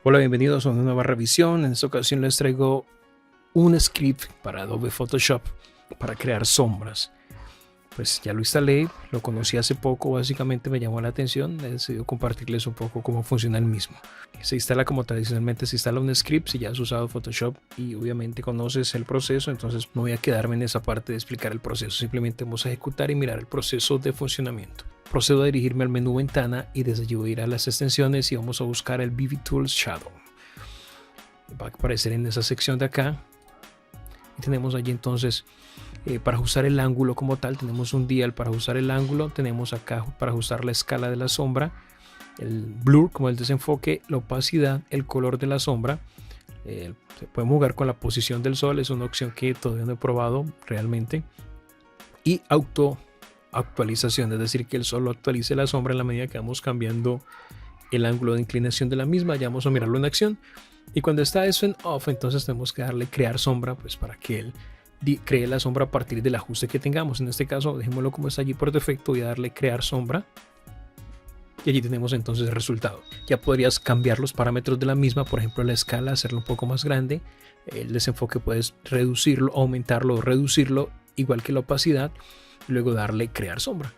Hola, bienvenidos a una nueva revisión. En esta ocasión les traigo un script para Adobe Photoshop para crear sombras. Pues ya lo instalé, lo conocí hace poco, básicamente me llamó la atención, he decidido compartirles un poco cómo funciona el mismo. Se instala como tradicionalmente se instala un script si ya has usado Photoshop y obviamente conoces el proceso, entonces no voy a quedarme en esa parte de explicar el proceso, simplemente vamos a ejecutar y mirar el proceso de funcionamiento. Procedo a dirigirme al menú ventana y desde allí voy a ir a las extensiones y vamos a buscar el BV Tools Shadow. Va a aparecer en esa sección de acá y tenemos allí entonces para ajustar el ángulo como tal, tenemos un dial para ajustar el ángulo, tenemos acá para ajustar la escala de la sombra, el blur como el desenfoque, la opacidad, el color de la sombra. Podemos jugar con la posición del sol, es una opción que todavía no he probado realmente, y auto actualización, es decir, que el sol actualice la sombra en la medida que vamos cambiando el ángulo de inclinación de la misma. Ya vamos a mirarlo en acción, y cuando está eso en off, entonces tenemos que darle crear sombra, pues para que él cree la sombra a partir del ajuste que tengamos. En este caso dejémoslo como está allí por defecto, voy a darle crear sombra y allí tenemos entonces el resultado. Ya podrías cambiar los parámetros de la misma, por ejemplo la escala, hacerlo un poco más grande, el desenfoque puedes reducirlo, aumentarlo o reducirlo, igual que la opacidad, y luego darle crear sombra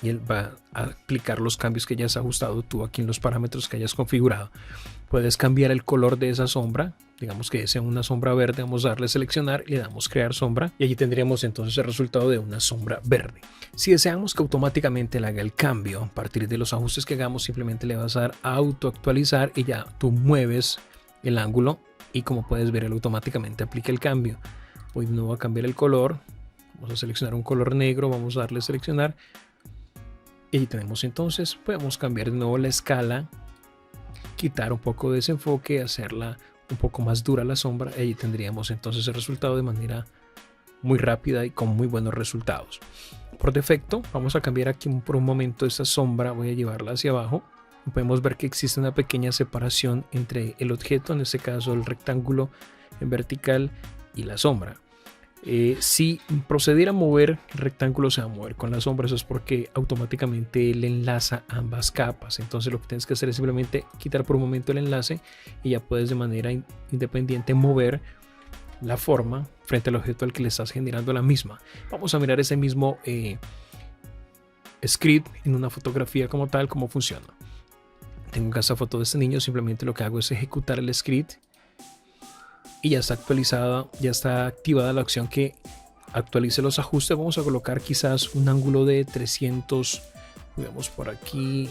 y él va a aplicar los cambios que hayas ajustado tú aquí en los parámetros que hayas configurado. Puedes cambiar el color de esa sombra, digamos que sea una sombra verde, vamos a darle seleccionar y le damos crear sombra y allí tendríamos entonces el resultado de una sombra verde. Si deseamos que automáticamente le haga el cambio a partir de los ajustes que hagamos, simplemente le vas a dar a auto actualizar y ya tú mueves el ángulo y como puedes ver él automáticamente aplica el cambio. Hoy no va a cambiar el color, vamos a seleccionar un color negro, vamos a darle seleccionar y tenemos entonces, podemos cambiar de nuevo la escala, quitar un poco de desenfoque, hacerla un poco más dura la sombra y ahí tendríamos entonces el resultado de manera muy rápida y con muy buenos resultados. Por defecto vamos a cambiar aquí por un momento esta sombra, voy a llevarla hacia abajo. Podemos ver que existe una pequeña separación entre el objeto, en este caso el rectángulo en vertical, y la sombra. Si procediera a mover el rectángulo, se va a mover con la sombra. Eso es porque automáticamente le enlaza ambas capas. Entonces lo que tienes que hacer es simplemente quitar por un momento el enlace y ya puedes de manera independiente mover la forma frente al objeto al que le estás generando la misma. Vamos a mirar ese mismo script en una fotografía como tal, cómo funciona. Tengo esta foto de este niño, simplemente lo que hago es ejecutar el script y ya está actualizada, ya está activada la opción que actualice los ajustes. Vamos a colocar quizás un ángulo de 300, veamos por aquí,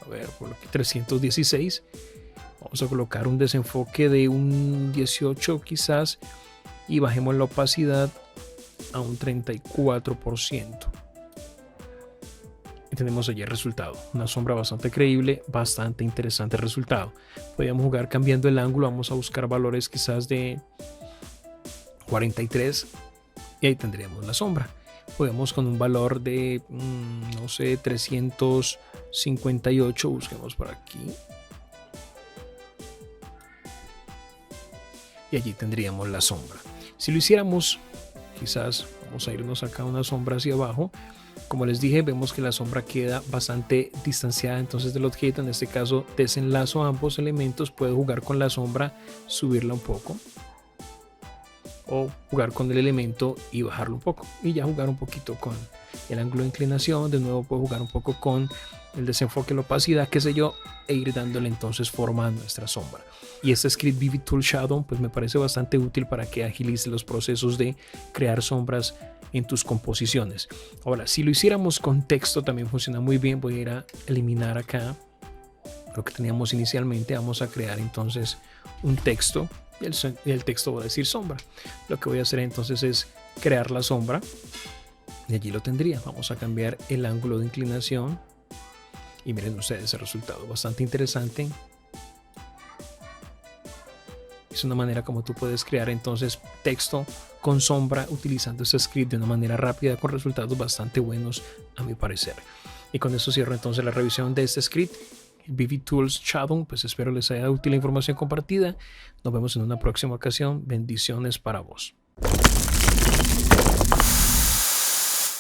a ver, por aquí 316. Vamos a colocar un desenfoque de un 18 quizás y bajemos la opacidad a un 34%. Y tenemos allí el resultado, una sombra bastante creíble, bastante interesante el resultado. Podríamos jugar cambiando el ángulo, vamos a buscar valores quizás de 43 y ahí tendríamos la sombra. Podemos con un valor de no sé, 358, busquemos por aquí y allí tendríamos la sombra. Si lo hiciéramos, quizás vamos a irnos acá una sombra hacia abajo. Como les dije, vemos que la sombra queda bastante distanciada entonces del objeto. En este caso desenlazo ambos elementos, puedo jugar con la sombra, subirla un poco o jugar con el elemento y bajarlo un poco y ya jugar un poquito con el ángulo de inclinación. De nuevo puedo jugar un poco con el desenfoque, la opacidad, qué sé yo, e ir dándole entonces forma a nuestra sombra. Y este script BV Tools Shadow pues me parece bastante útil para que agilice los procesos de crear sombras en tus composiciones. Ahora, si lo hiciéramos con texto también funciona muy bien. Voy a ir a eliminar acá lo que teníamos inicialmente. Vamos a crear entonces un texto y el texto va a decir sombra. Lo que voy a hacer entonces es crear la sombra y allí lo tendría. Vamos a cambiar el ángulo de inclinación y miren ustedes el resultado, bastante interesante. Es una manera como tú puedes crear entonces texto con sombra utilizando este script de una manera rápida con resultados bastante buenos a mi parecer. Y con eso cierro entonces la revisión de este script, BV Tools Shadow. Pues espero les haya útil la información compartida. Nos vemos en una próxima ocasión. Bendiciones para vos.